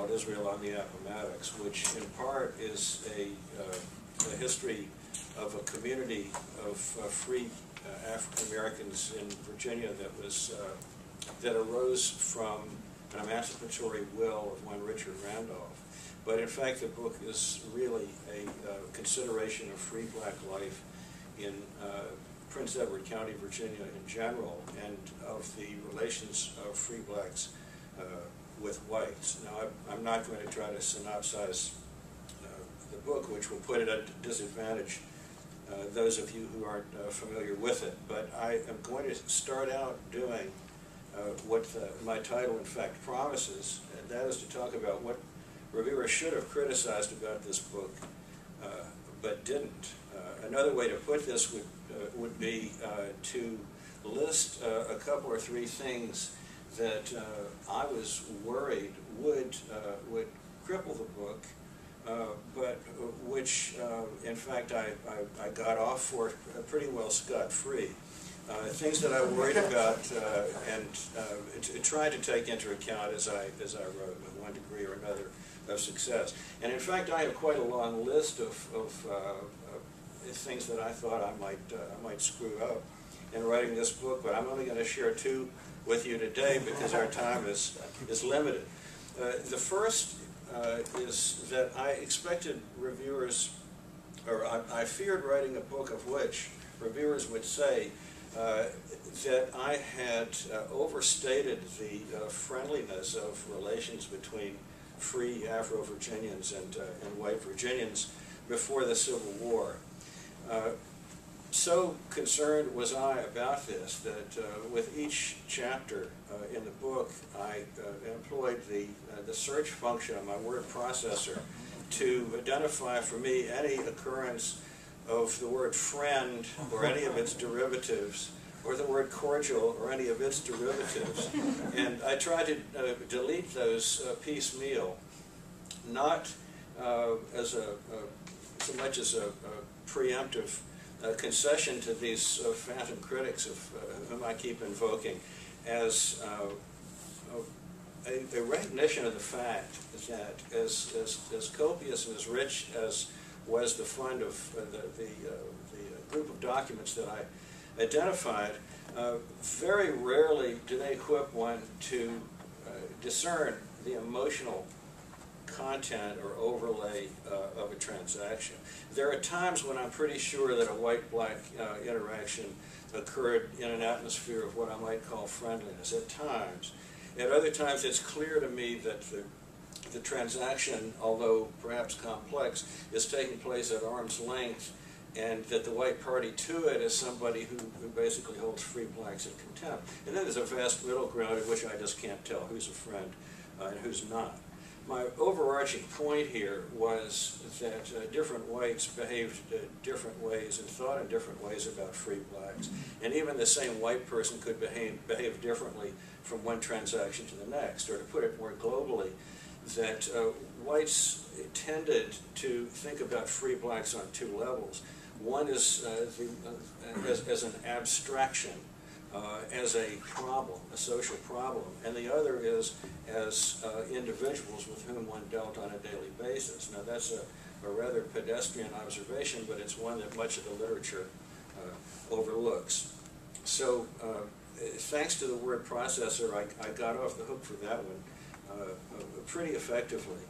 called Israel on the Appomattox, which in part is a history of a community of free African Americans in Virginia that arose from an emancipatory will of one Richard Randolph. But in fact, the book is really a consideration of free black life in Prince Edward County, Virginia in general, and of the relations of free blacks with whites. Now, I'm not going to try to synopsize the book, which will put it at a disadvantage those of you who aren't familiar with it, but I am going to start out doing what my title in fact promises, and that is to talk about what reviewers should have criticized about this book, but didn't. Another way to put this would be to list a couple or three things that I was worried would cripple the book, but which, in fact, I got off for pretty well scot-free. Things that I worried about and tried to take into account as I wrote, with one degree or another of success. And in fact, I have quite a long list of things that I thought I might screw up in writing this book, but I'm only going to share two with you today because our time is limited. The first is that I expected reviewers, or I feared writing a book of which reviewers would say that I had overstated the friendliness of relations between free Afro-Virginians and white Virginians before the Civil War. So concerned was I about this that with each chapter in the book, I employed the search function of my word processor to identify for me any occurrence of the word friend or any of its derivatives, or the word cordial or any of its derivatives. And I tried to delete those piecemeal, not as so much as a preemptive concession to these phantom critics of whom I keep invoking, as a recognition of the fact that as copious and as rich as was the fund of the group of documents that I identified, very rarely do they equip one to discern the emotional content or overlay of a transaction. There are times when I'm pretty sure that a white-black interaction occurred in an atmosphere of what I might call friendliness at times. At other times it's clear to me that the transaction, although perhaps complex, is taking place at arm's length, and that the white party to it is somebody who basically holds free blacks in contempt. And then there's a vast middle ground in which I just can't tell who's a friend and who's not. My overarching point here was that different whites behaved different ways and thought in different ways about free blacks. And even the same white person could behave differently from one transaction to the next. Or to put it more globally, that whites tended to think about free blacks on two levels. One is as an abstraction, as a problem, a social problem, and the other is as individuals with whom one dealt on a daily basis. Now that's a rather pedestrian observation, but it's one that much of the literature overlooks. So thanks to the word processor, I got off the hook for that one pretty effectively.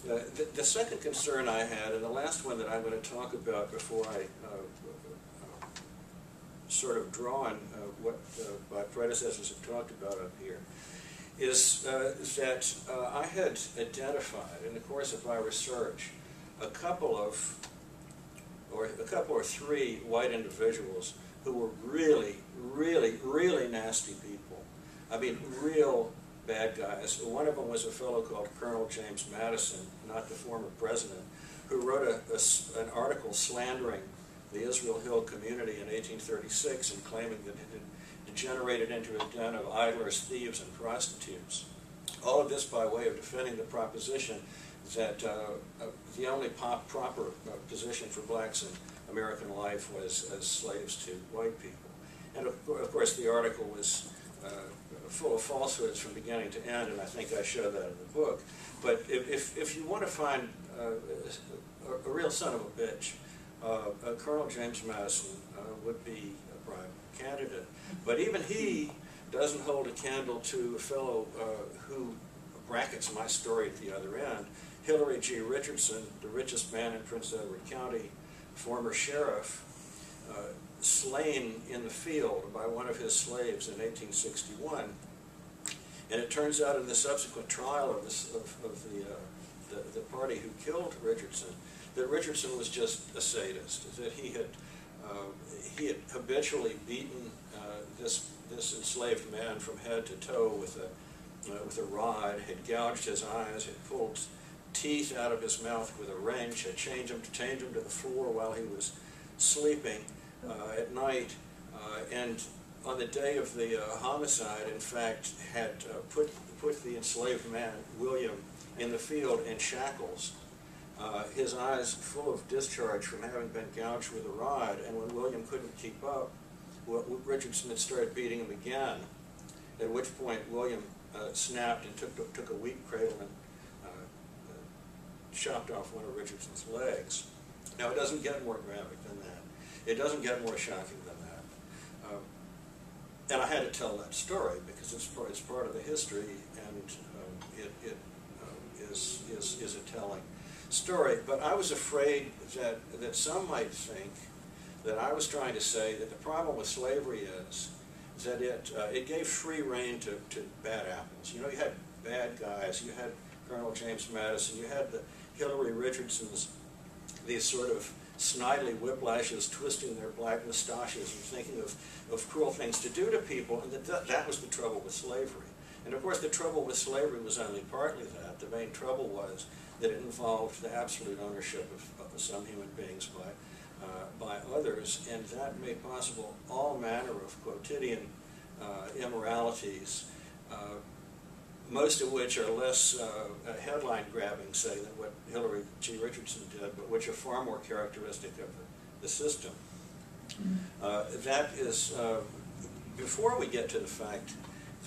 The second concern I had, and the last one that I'm going to talk about before I sort of draw on what my predecessors have talked about up here, is that I had identified in the course of my research a couple or three white individuals who were really, really, really nasty people. I mean, real bad guys. One of them was a fellow called Colonel James Madison, not the former president, who wrote an article slandering the Israel Hill community in 1836 and claiming that it had degenerated into a den of idlers, thieves, and prostitutes. All of this by way of defending the proposition that the only proper position for blacks in American life was as slaves to white people. And of course the article was full of falsehoods from beginning to end, and I think I show that in the book. But if you want to find a real son of a bitch, Colonel James Madison would be a prime candidate. But even he doesn't hold a candle to a fellow who brackets my story at the other end, Hillary G. Richardson, the richest man in Prince Edward County, former sheriff, slain in the field by one of his slaves in 1861. And it turns out in the subsequent trial of the party who killed Richardson, that Richardson was just a sadist, that he had habitually beaten this enslaved man from head to toe with a rod, had gouged his eyes, had pulled teeth out of his mouth with a wrench, had chained him to the floor while he was sleeping at night, and on the day of the homicide, in fact, had put the enslaved man, William, in the field in shackles, his eyes full of discharge from having been gouged with a rod, and when William couldn't keep up, Richardson had started beating him again, at which point William snapped and took a wheat cradle and chopped off one of Richardson's legs. Now, it doesn't get more graphic than that. It doesn't get more shocking than that. And I had to tell that story because it's part of the history, and it is a telling story. But I was afraid that some might think that I was trying to say that the problem with slavery is that it gave free rein to bad apples. You know, you had bad guys. You had Colonel James Madison. You had the Hillary Richardsons, these sort of snidely whiplashes twisting their black mustaches and thinking of cruel things to do to people, and that was the trouble with slavery. And of course the trouble with slavery was only partly that. The main trouble was that it involved the absolute ownership of some human beings by others, and that made possible all manner of quotidian immoralities, most of which are less headline-grabbing, say, than what Hillary G. Richardson did, but which are far more characteristic of the system. That is, before we get to the fact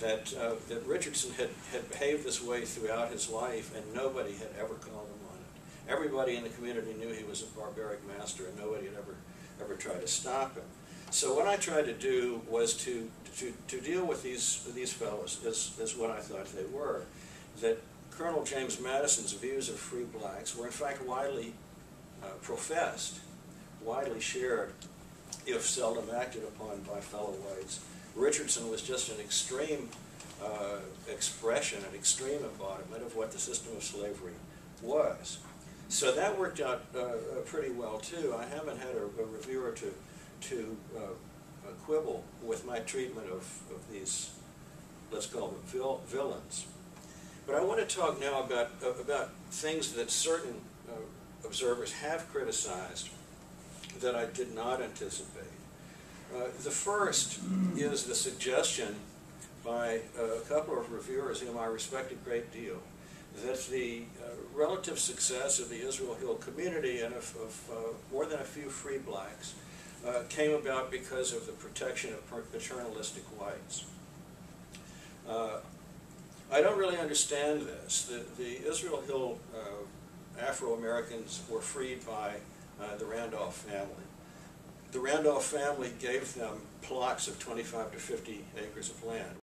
that Richardson had behaved this way throughout his life, and nobody had ever called him on it. Everybody in the community knew he was a barbaric master, and nobody had ever tried to stop him. So what I tried to do was to deal with these fellows as what I thought they were. That Colonel James Madison's views of free blacks were in fact widely professed, widely shared, if seldom acted upon by fellow whites. Richardson was just an extreme expression, an extreme embodiment of what the system of slavery was. So that worked out pretty well too. I haven't had a reviewer to quibble with my treatment of these, let's call them villains. But I want to talk now about things that certain observers have criticized that I did not anticipate. The first is the suggestion by a couple of reviewers whom I respect a great deal that the relative success of the Israel Hill community and of more than a few free blacks came about because of the protection of paternalistic whites. I don't really understand this. The Israel Hill Afro-Americans were freed by the Randolph family. The Randolph family gave them plots of 25 to 50 acres of land.